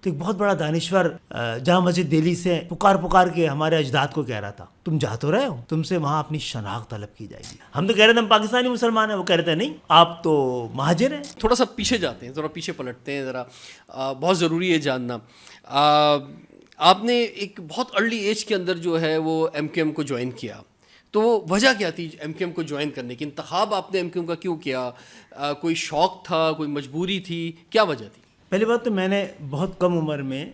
تو ایک بہت بڑا دانشور جامع مسجد دہلی سے پکار کے ہمارے اجداد کو کہہ رہا تھا تم جا تو رہے ہو, تم سے وہاں اپنی شناخت طلب کی جائے گی. ہم تو کہہ رہے تھے ہم پاکستانی مسلمان ہیں, وہ کہہ رہے تھے نہیں آپ تو مہاجر ہیں. تھوڑا سا پیچھے جاتے ہیں, تھوڑا پیچھے پلٹتے ہیں ذرا, بہت ضروری ہے جاننا. آپ نے ایک بہت ارلی ایج کے اندر جو ہے وہ ایم کیو ایم کو جوائن کیا, تو وہ وجہ کیا تھی ایم کیو ایم کو جوائن کرنے کی؟ انتخاب آپ نے ایم کیو ایم کا کیوں کیا؟ کوئی شوق تھا, کوئی مجبوری تھی, کیا وجہ تھی؟ پہلی بات تو میں نے بہت کم عمر میں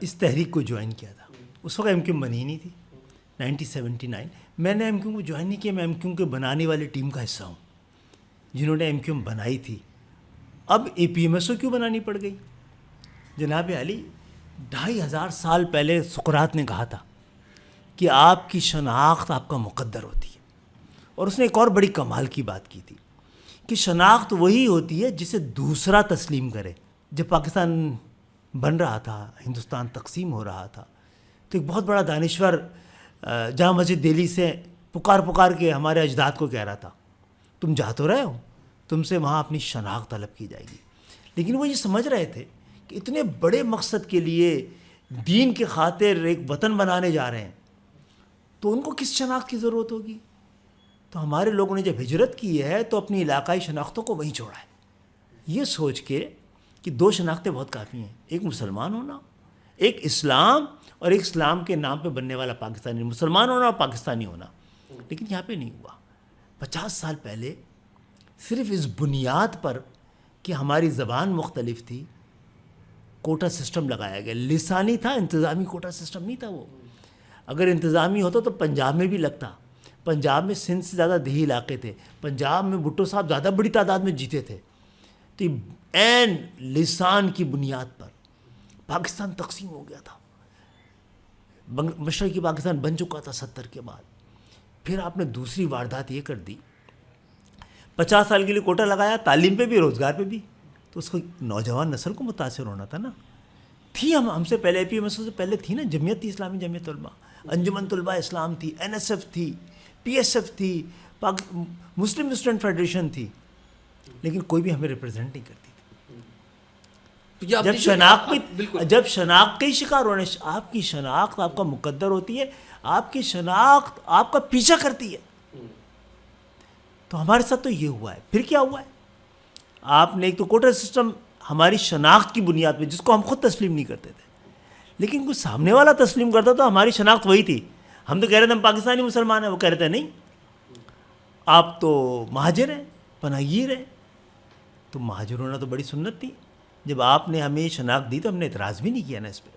اس تحریک کو جوائن کیا تھا. اس وقت ایم کیو ایم بنی ہی نہیں تھی, 1979. میں نے ایم کیو ایم کو جوائن نہیں کیا, میں ایم کیو ایم کے بنانے والی ٹیم کا حصہ ہوں جنہوں نے ایم کیو ایم بنائی تھی. اب اے پی ایم ایس او کیوں بنانی پڑ گئی؟ جناب علی, 2500 سال پہلے سقراط نے کہا تھا کہ آپ کی شناخت آپ کا مقدر ہوتی ہے. اور اس نے ایک اور بڑی کمال کی بات کی تھی کہ شناخت وہی ہوتی ہے جسے دوسرا تسلیم کرے. جب پاکستان بن رہا تھا, ہندوستان تقسیم ہو رہا تھا, تو ایک بہت بڑا دانشور جامع مسجد دہلی سے پکار کے ہمارے اجداد کو کہہ رہا تھا تم جا تو رہے ہو, تم سے وہاں اپنی شناخت طلب کی جائے گی. لیکن وہ یہ سمجھ رہے تھے کہ اتنے بڑے مقصد کے لیے دین کے خاطر ایک وطن بنانے جا رہے ہیں تو ان کو کس شناخت کی ضرورت ہوگی. تو ہمارے لوگوں نے جب ہجرت کی ہے تو اپنی علاقائی شناختوں کو وہیں چھوڑا ہے, یہ سوچ کے کہ 2 شناختیں بہت کافی ہیں, ایک مسلمان ہونا, ایک اسلام, اور ایک اسلام کے نام پہ بننے والا پاکستانی. مسلمان ہونا اور پاکستانی ہونا. لیکن یہاں پہ نہیں ہوا. 50 سال پہلے صرف اس بنیاد پر کہ ہماری زبان مختلف تھی کوٹا سسٹم لگایا گیا. لسانی تھا, انتظامی کوٹا سسٹم نہیں تھا. وہ اگر انتظامی ہوتا تو پنجاب میں بھی لگتا. پنجاب میں سندھ سے زیادہ دیہی علاقے تھے, پنجاب میں بھٹو صاحب زیادہ بڑی تعداد میں جیتے تھے. تو عین لسان کی بنیاد پر پاکستان تقسیم ہو گیا تھا. مشرقی پاکستان بن چکا تھا 70 کے بعد. پھر آپ نے دوسری واردات یہ کر دی, 50 سال کے لیے کوٹا لگایا, تعلیم پہ بھی روزگار پہ بھی, تو اس کو نوجوان نسل کو متاثر ہونا تھا نا. تھی ہم سے پہلے, اے پی ایم ایس او سے پہلے تھی نا جمعیت, تھی اسلامی جمعیت علماء, انجمن طلباء اسلام تھی, این ایس ایف تھی, پی ایس ایف تھی, مسلم اسٹوڈنٹ فیڈریشن تھی, لیکن کوئی بھی ہمیں ریپرزینٹ نہیں کرتی تھی. جب شناخت کے شکار ہونے, آپ کی شناخت آپ کا مقدر ہوتی ہے, آپ کی شناخت آپ کا پیچھا کرتی ہے. تو ہمارے ساتھ تو یہ ہوا ہے. پھر کیا ہوا ہے, آپ نے ایک تو کوٹا سسٹم ہماری شناخت کی بنیاد پہ, جس کو ہم خود تسلیم نہیں کرتے تھے, لیکن کوئی سامنے والا تسلیم کرتا تو ہماری شناخت وہی تھی. ہم تو کہہ رہے تھے ہم پاکستانی مسلمان ہیں, وہ کہہ رہے تھے نہیں آپ تو مہاجر ہیں, پناہ گیر ہیں. تو مہاجر ہونا تو بڑی سنت تھی. جب آپ نے ہمیں شناخت دی تو ہم نے اعتراض بھی نہیں کیا نا اس پہ.